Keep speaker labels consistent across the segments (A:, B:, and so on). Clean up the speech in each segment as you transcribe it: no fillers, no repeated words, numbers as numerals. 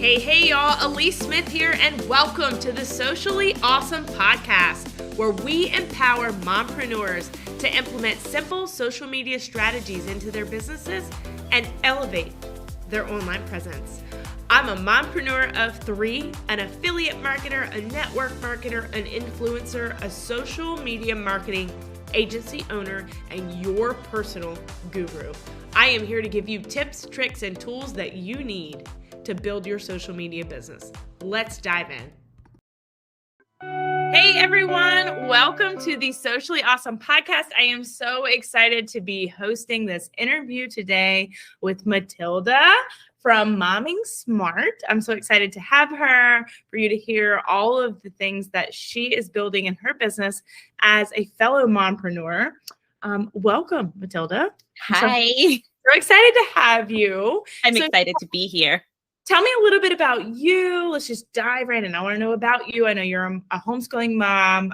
A: Hey, y'all, Alyece Smith here, and welcome to the Socially Awesome podcast, where we empower mompreneurs to implement simple social media strategies into their businesses and elevate their online presence. I'm a mompreneur of three, an affiliate marketer, a network marketer, an influencer, a social media marketing agency owner, and your personal guru. I am here to give you tips, tricks, and tools that you need to build your social media business. Let's dive in. Hey everyone, welcome to the Socially Awesome podcast. I am so excited to be hosting this interview today with Matilda from Momming Smart. I'm so excited to have her, for you to hear all of the things that she is building in her business as a fellow mompreneur. Welcome, Matilda.
B: Hi.
A: So excited to have you.
B: I'm excited to be here.
A: Tell me a little bit about you. Let's just dive right in. I want to know about you. I know you're a homeschooling mom.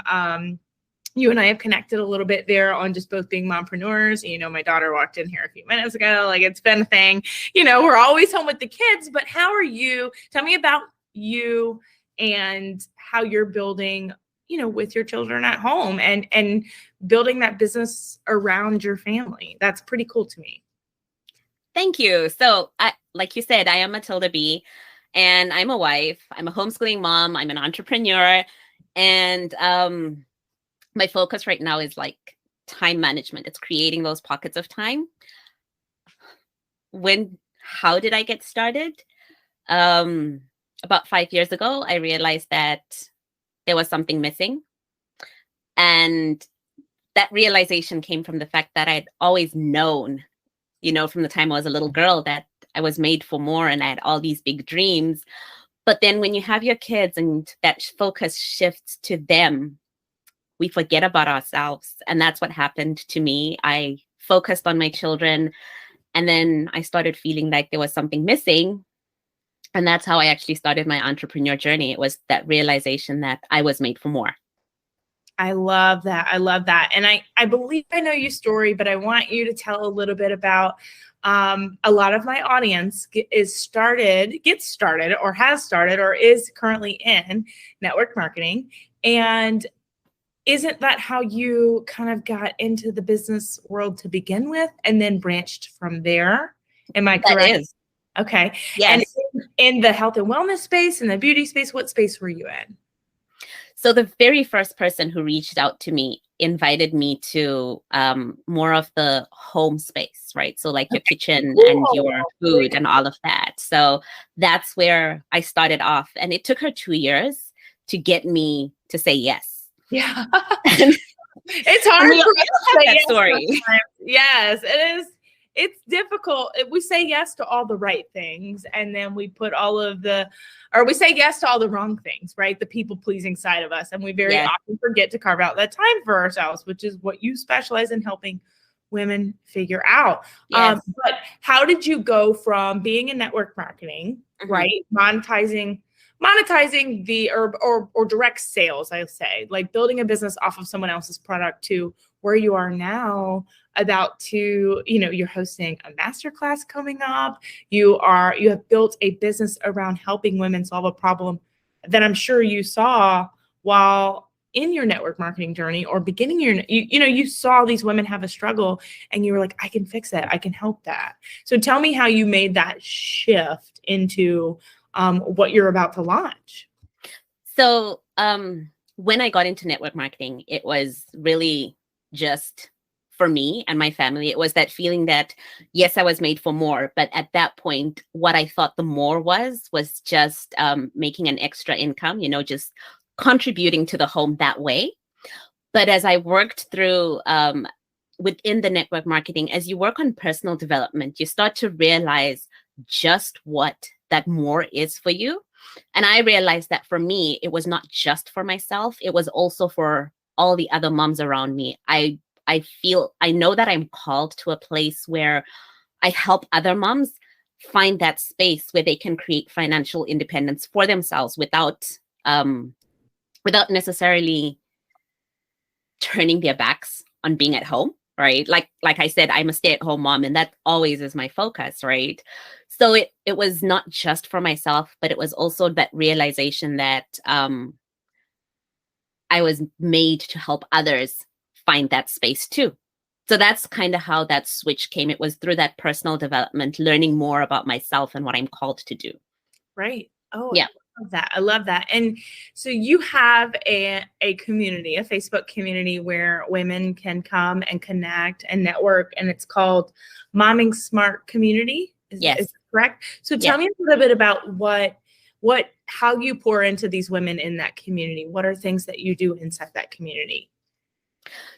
A: You and I have connected a little bit there on just both being mompreneurs. You know, my daughter walked in here a few minutes ago. Like, it's been a thing. You know, we're always home with the kids, but how are you? Tell me about you and how you're building, you know, with your children at home and building that business around your family. That's pretty cool to me.
B: Thank you. So, like you said, I am Matilda B, and I'm a wife. I'm a homeschooling mom. I'm an entrepreneur. And my focus right now is like time management. It's creating those pockets of time. How did I get started? About 5 years ago, I realized that there was something missing. And that realization came from the fact that I'd always known, you know, from the time I was a little girl, that I was made for more and I had all these big dreams. But then when you have your kids and that focus shifts to them, we forget about ourselves. And that's what happened to me. I focused on my children, and then I started feeling like there was something missing. And that's how I actually started my entrepreneur journey. It was that realization that I was made for more.
A: I love that. And I believe I know your story, but I want you to tell a little bit about a lot of my audience gets started or has started or is currently in network marketing. And isn't that how you kind of got into the business world to begin with and then branched from there? Am I correct?
B: That is.
A: Okay.
B: Yes.
A: And in the health and wellness space and the beauty space, what space were you in?
B: So the very first person who reached out to me invited me to more of the home space, right? So like your kitchen and your food and all of that. So that's where I started off. And it took her 2 years to get me to say yes.
A: Yeah. It's hard for us to say
B: that
A: yes
B: story.
A: Sometimes. Yes, it is. It's difficult. We say yes to all the right things, and then we put we say yes to all the wrong things, right? The people-pleasing side of us. And we very often forget to carve out that time for ourselves, which is what you specialize in helping women figure out.
B: Yes.
A: But how did you go from being in network marketing, right? Monetizing the or direct sales, I'll say, like building a business off of someone else's product, to where you are now, you're hosting a masterclass coming up. You have built a business around helping women solve a problem that I'm sure you saw while in your network marketing journey or beginning you saw these women have a struggle and you were like, I can fix that. I can help that. So tell me how you made that shift into what you're about to launch.
B: So when I got into network marketing, it was really just for me and my family. It was that feeling that, yes, I was made for more. But at that point, what I thought the more was just making an extra income, just contributing to the home that way. But as I worked through within the network marketing, as you work on personal development, you start to realize just what that more is for you. And I realized that for me, it was not just for myself. It was also for all the other moms around me. I know that I'm called to a place where I help other moms find that space where they can create financial independence for themselves without necessarily turning their backs on being at home. right? Like I said, I'm a stay-at-home mom, and that always is my focus, right? So it was not just for myself, but it was also that realization that I was made to help others find that space too. So that's kind of how that switch came. It was through that personal development, learning more about myself and what I'm called to do.
A: Right. Oh,
B: yeah.
A: I love that. I love that. And so you have a community, a Facebook community where women can come and connect and network, and it's called Momming Smart Community.
B: Yes.
A: Is correct? So tell me a little bit about how you pour into these women in that community. What are things that you do inside that community?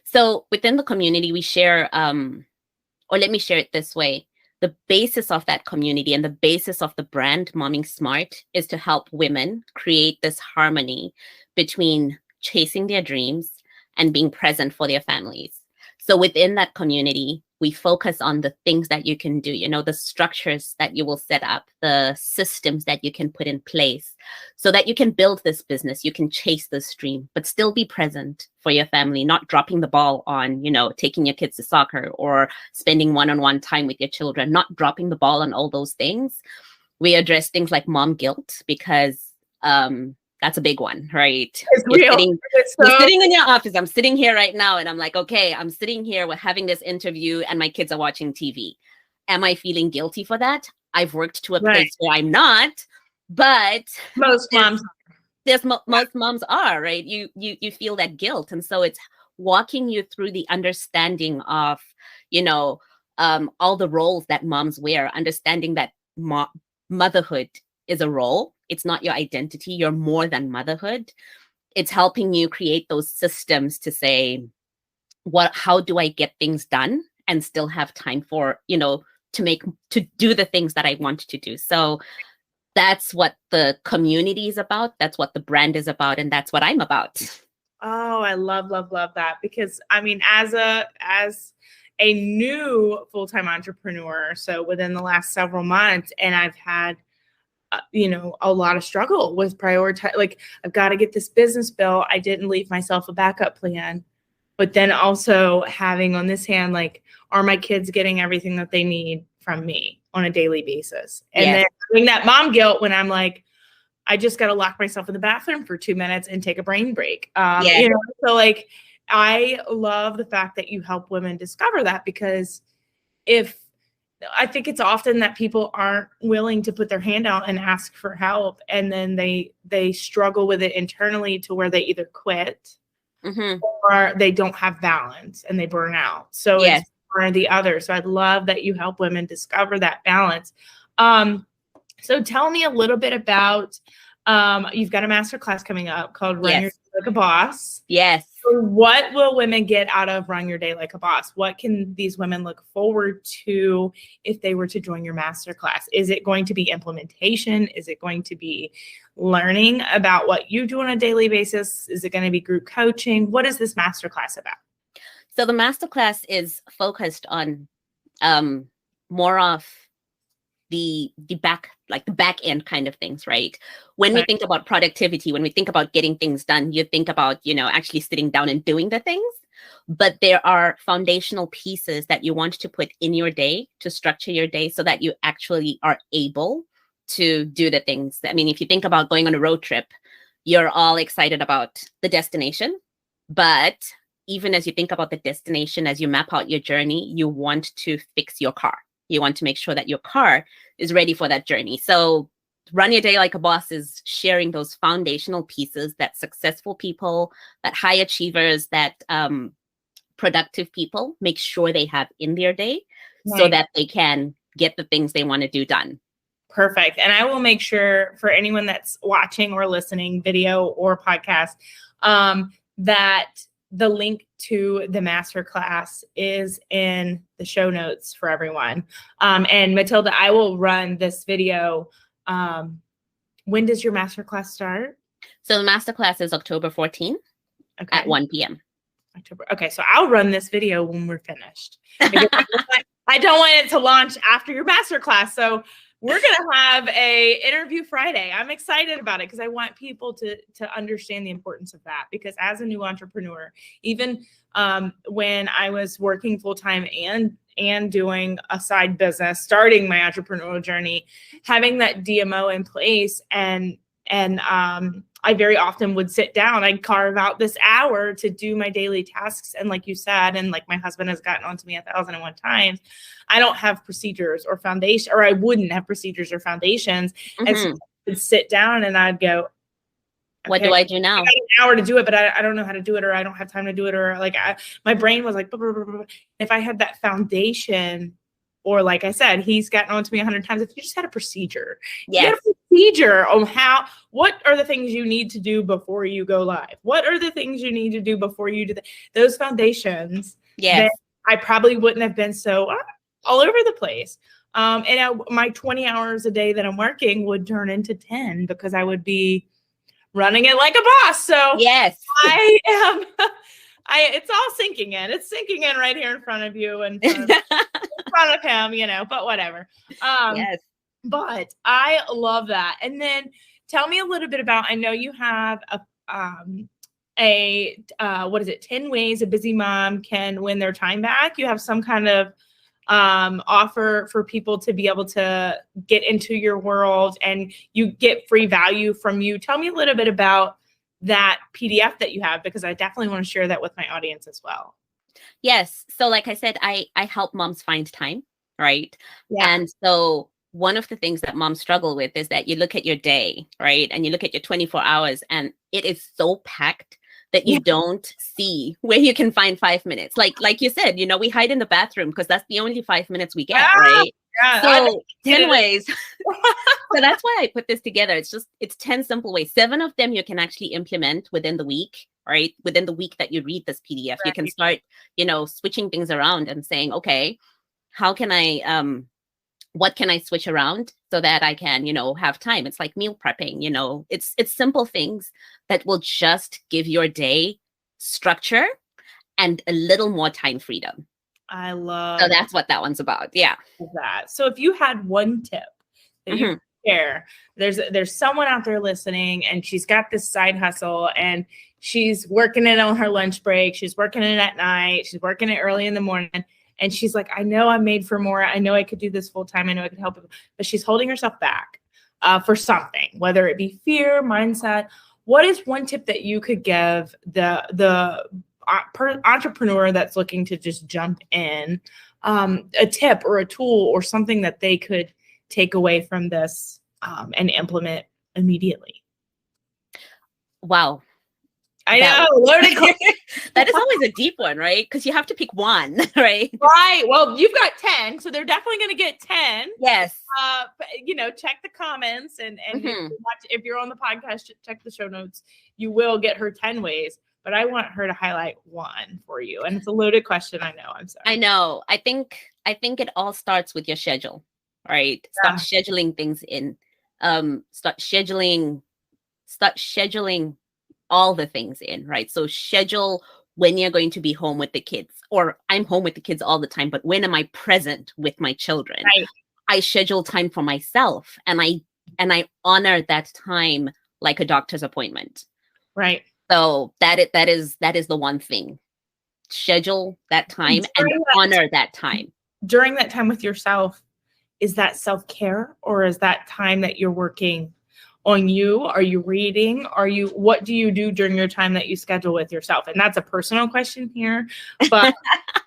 B: So within the community, we share, or let me share it this way. The basis of that community and the basis of the brand Momming Smart is to help women create this harmony between chasing their dreams and being present for their families. So within that community, we focus on the things that you can do, the structures that you will set up, the systems that you can put in place so that you can build this business, you can chase this dream, but still be present for your family, not dropping the ball on, taking your kids to soccer or spending one-on-one time with your children, not dropping the ball on all those things. We address things like mom guilt because that's a big one, right?
A: It's real.
B: You're sitting in your office. I'm sitting here right now and I'm like, okay, I'm sitting here, we're having this interview and my kids are watching TV. Am I feeling guilty for that? I've worked to a place where I'm not, but
A: most moms
B: most moms are, right? You feel that guilt. And so it's walking you through the understanding of, all the roles that moms wear, understanding that motherhood is a role. It's not your identity. You're more than motherhood. It's helping you create those systems to say, how do I get things done and still have time for, to do the things that I want to do. So that's what the community is about. That's what the brand is about. And that's what I'm about.
A: Oh, I love that. Because I mean, as a new full-time entrepreneur, so within the last several months, and I've had a lot of struggle with prioritize. Like, I've got to get this business built. I didn't leave myself a backup plan, but then also having on this hand, like, are my kids getting everything that they need from me on a daily basis? And then having that mom guilt when I'm like, I just got to lock myself in the bathroom for 2 minutes and take a brain break. So like, I love the fact that you help women discover that, because I think it's often that people aren't willing to put their hand out and ask for help. And then they struggle with it internally to where they either quit or they don't have balance and they burn out. So it's one or the other. So I'd love that you help women discover that balance. So tell me a little bit about, you've got a masterclass coming up called Run Your Day Like a Boss.
B: Yes.
A: So what will women get out of Run Your Day Like a Boss? What can these women look forward to if they were to join your masterclass? Is it going to be implementation? Is it going to be learning about what you do on a daily basis? Is it going to be group coaching? What is this masterclass about?
B: So the masterclass is focused on more of the back end kind of things, right? When we think about productivity, when we think about getting things done, you think about, actually sitting down and doing the things. But there are foundational pieces that you want to put in your day to structure your day so that you actually are able to do the things. I mean, if you think about going on a road trip, you're all excited about the destination. But even as you think about the destination, as you map out your journey, you want to fix your car. You want to make sure that your car is ready for that journey. So Run Your Day Like a Boss is sharing those foundational pieces that successful people, that high achievers, that productive people make sure they have in their day so that they can get the things they want to do done.
A: Perfect. And I will make sure for anyone that's watching or listening, video or podcast, that the link to the masterclass is in the show notes for everyone. And Matilda, I will run this video. When does your masterclass start?
B: So the masterclass is October 14th at 1 p.m.
A: October. Okay. So I'll run this video when we're finished. I don't want it to launch after your masterclass. So We're going to have a interview Friday. I'm excited about it because I want people to understand the importance of that, because as a new entrepreneur, even when I was working full-time and doing a side business, starting my entrepreneurial journey, having that DMO in place, and I very often would sit down, I'd carve out this hour to do my daily tasks. And like you said, and like my husband has gotten onto me 1,001 times, I don't have procedures or foundation, or I wouldn't have procedures or foundations. And so I would sit down and I'd go,
B: what do I do now?
A: I got an hour to do it, but I don't know how to do it, or I don't have time to do it, or like my brain was like, blah, blah, blah, blah. If I had that foundation, or like I said, he's gotten on to me 100 times. If you just had a procedure,
B: yes.
A: You had a procedure on what are the things you need to do before you go live? What are the things you need to do before you do those foundations?
B: Yes.
A: I probably wouldn't have been so all over the place. And my 20 hours a day that I'm working would turn into 10 because I would be running it like a boss. So
B: yes,
A: I am. It's all sinking in. It's sinking in right here in front of you and in front of him, but whatever.
B: yes.
A: But I love that. And then tell me a little bit about, I know you have what is it? 10 ways a busy mom can win their time back. You have some kind of offer for people to be able to get into your world, and you get free value from you. Tell me a little bit about that PDF that you have, because I definitely want to share that with my audience as well.
B: Yes. So like I said, I help moms find time, right?
A: Yeah.
B: And so one of the things that moms struggle with is that you look at your day, right? And you look at your 24 hours and it is so packed that you don't see where you can find 5 minutes. Like you said, we hide in the bathroom because that's the only 5 minutes we get, right?
A: Yeah,
B: so 10 ways. So that's why I put this together. It's 10 simple ways. 7 of them you can actually implement within the week, right? Within the week that you read this PDF, right. You can start, switching things around and saying, okay, how can I, what can I switch around so that I can, have time? It's like meal prepping, it's simple things that will just give your day structure and a little more time freedom.
A: I love.
B: So that's what that one's about. Yeah.
A: That. So if you had one tip that you could share, there's someone out there listening and she's got this side hustle and she's working it on her lunch break. She's working it at night. She's working it early in the morning. And she's like, I know I'm made for more. I know I could do this full time. I know I could help people. But she's holding herself back for something, whether it be fear, mindset. What is one tip that you could give the entrepreneur that's looking to just jump in, a tip or a tool or something that they could take away from this and implement immediately?
B: Wow.
A: I know.
B: That is always a deep one, right? Because you have to pick one, right?
A: Right. Well, you've got 10, so they're definitely going to get 10.
B: Yes.
A: Check the comments and if you're on the podcast, check the show notes. You will get her 10 ways, but I want her to highlight one for you. And it's a loaded question. I know. I'm sorry.
B: I know. I think it all starts with your schedule, right? Start scheduling things in. Start scheduling all the things in, right? So schedule when you're going to be home with the kids, or I'm home with the kids all the time, but when am I present with my children?
A: Right.
B: I schedule time for myself and I honor that time like a doctor's appointment.
A: Right.
B: So that is the one thing. Schedule that time and honor that time.
A: During that time with yourself, is that self-care, or is that time that you're working on you? Are you reading? What do you do during your time that you schedule with yourself? And that's a personal question here. But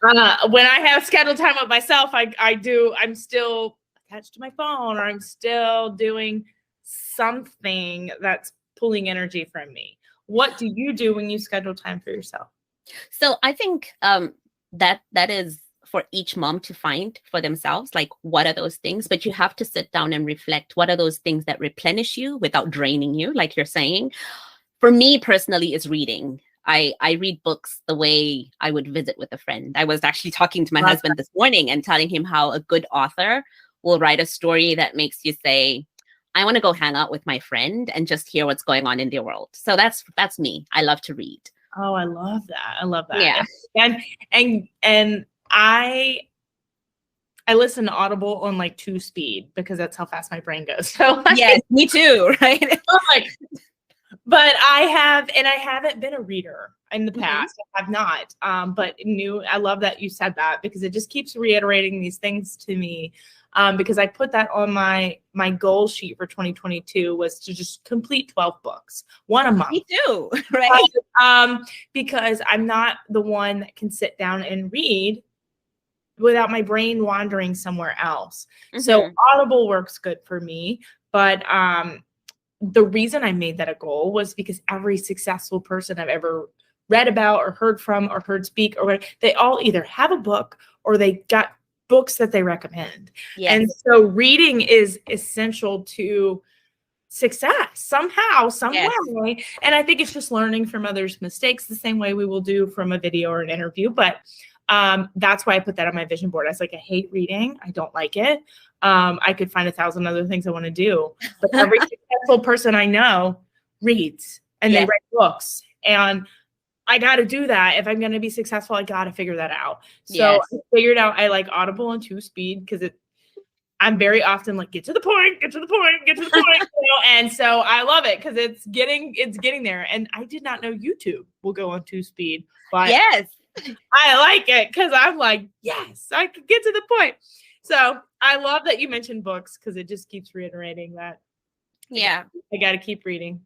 A: when I have scheduled time with myself, I'm still attached to my phone, or I'm still doing something that's pulling energy from me. What do you do when you schedule time for yourself?
B: So I think that is for each mom to find for themselves, like what are those things, but you have to sit down and reflect. What are those things that replenish you without draining you, like you're saying? For me personally, is reading. I read books the way I would visit with a friend. I was actually talking to my husband this morning and telling him how a good author will write a story that makes you say, I want to go hang out with my friend and just hear what's going on in their world. So that's me. I love to read.
A: Oh, I love that. I love that.
B: Yeah.
A: And I I listen to Audible on like 2 speed because that's how fast my brain goes. So
B: yes, me too, right?
A: like, but I haven't been a reader in the past. I have not. But I love that you said that because it just keeps reiterating these things to me. Because I put that on my goal sheet for 2022 was to just complete 12 books, one a month.
B: Me too, right?
A: Because I'm not the one that can sit down and read without my brain wandering somewhere else. So Audible works good for me. But the reason I made that a goal was because every successful person I've ever read about or heard from or heard speak or whatever, they all either have a book or they got books that they recommend. Yes. And so reading is essential to success somehow, some way. And I think it's just learning from others' mistakes the same way we will do from a video or an interview. But that's why I put that on my vision board. I was like, I hate reading. I don't like it. I could find 1,000 other things I want to do. But every successful person I know reads and they write books. And I got to do that. If I'm going to be successful, I got to figure that out. So I figured out I like Audible on 2 speed because I'm very often like, get to the point. And so I love it because it's getting there. And I did not know YouTube will go on 2 speed, but I like it because I'm like, yes, I could get to the point. So I love that you mentioned books because it just keeps reiterating that.
B: Yeah.
A: I got to keep reading.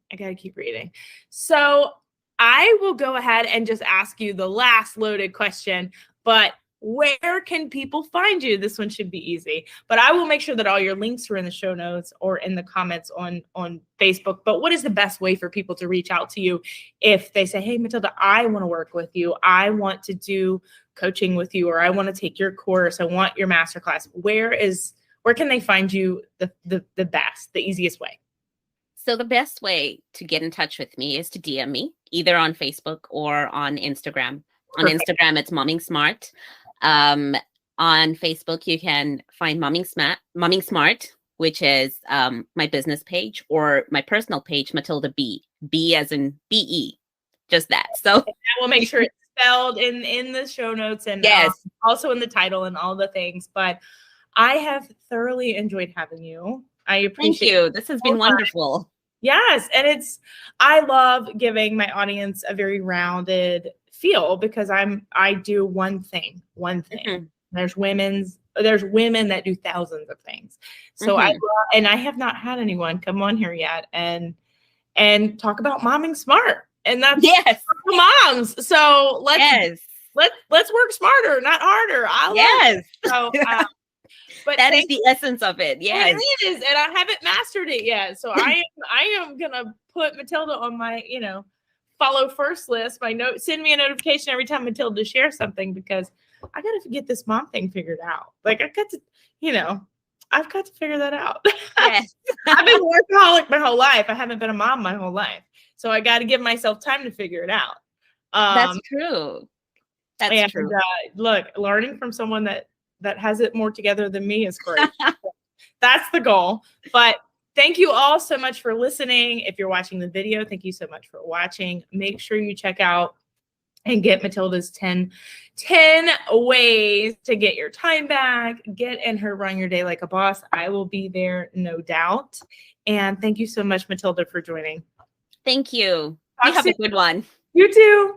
A: So I will go ahead and just ask you the last loaded question, but where can people find you? This one should be easy, but I will make sure that all your links are in the show notes or in the comments on Facebook. But what is the best way for people to reach out to you if they say, hey, Matilda, I want to work with you. I want to do coaching with you, or I want to take your course. I want your masterclass. Where can they find you the best, the easiest way?
B: So the best way to get in touch with me is to DM me either on Facebook or on Instagram. Perfect. On Instagram, it's Momming Smart. On Facebook, you can find Momming Smart, which is my business page, or my personal page, Matilda B as in BE, just that. So I
A: will make sure it's spelled in the show notes and also in the title and all the things. But I have thoroughly enjoyed having you. I appreciate
B: you. This has been wonderful.
A: Yes. And I love giving my audience a very rounded feel because I do one thing. There's women that do thousands of things. So I have not had anyone come on here yet and talk about momming smart. And that's for moms. So let's work smarter, not harder. So but
B: that is the essence of it. Yes.
A: It is, and I haven't mastered it yet. So I am gonna put Matilda on my, follow first list. Send me a notification every time Matilda shares something because I gotta get this mom thing figured out. Like I've got to figure that out.
B: Yes.
A: I've been a workaholic my whole life. I haven't been a mom my whole life. So I got to give myself time to figure it out.
B: That's true. That's true.
A: Look, learning from someone that has it more together than me is great. That's the goal. But thank you all so much for listening. If you're watching the video, thank you so much for watching. Make sure you check out and get Matilda's 10 ways to get your time back. Get in her Run Your Day Like a Boss. I will be there, no doubt. And thank you so much, Matilda, for joining.
B: Thank you. You have a good one.
A: You too.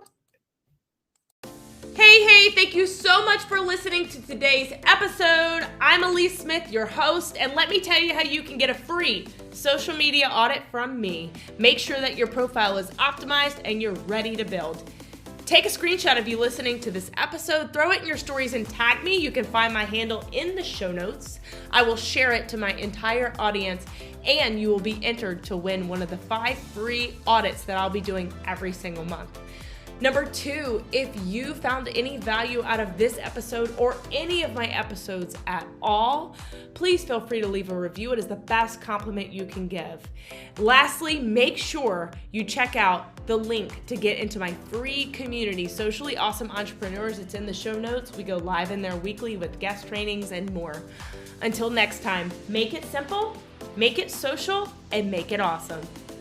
A: Hey, thank you so much for listening to today's episode. I'm Alyece Smith, your host, and let me tell you how you can get a free social media audit from me. Make sure that your profile is optimized and you're ready to build. Take a screenshot of you listening to this episode, throw it in your stories and tag me. You can find my handle in the show notes. I will share it to my entire audience and you will be entered to win one of the 5 free audits that I'll be doing every single month. Number 2, if you found any value out of this episode or any of my episodes at all, please feel free to leave a review. It is the best compliment you can give. Lastly, make sure you check out the link to get into my free community, Socially Awesome Entrepreneurs. It's in the show notes. We go live in there weekly with guest trainings and more. Until next time, make it simple, make it social, and make it awesome.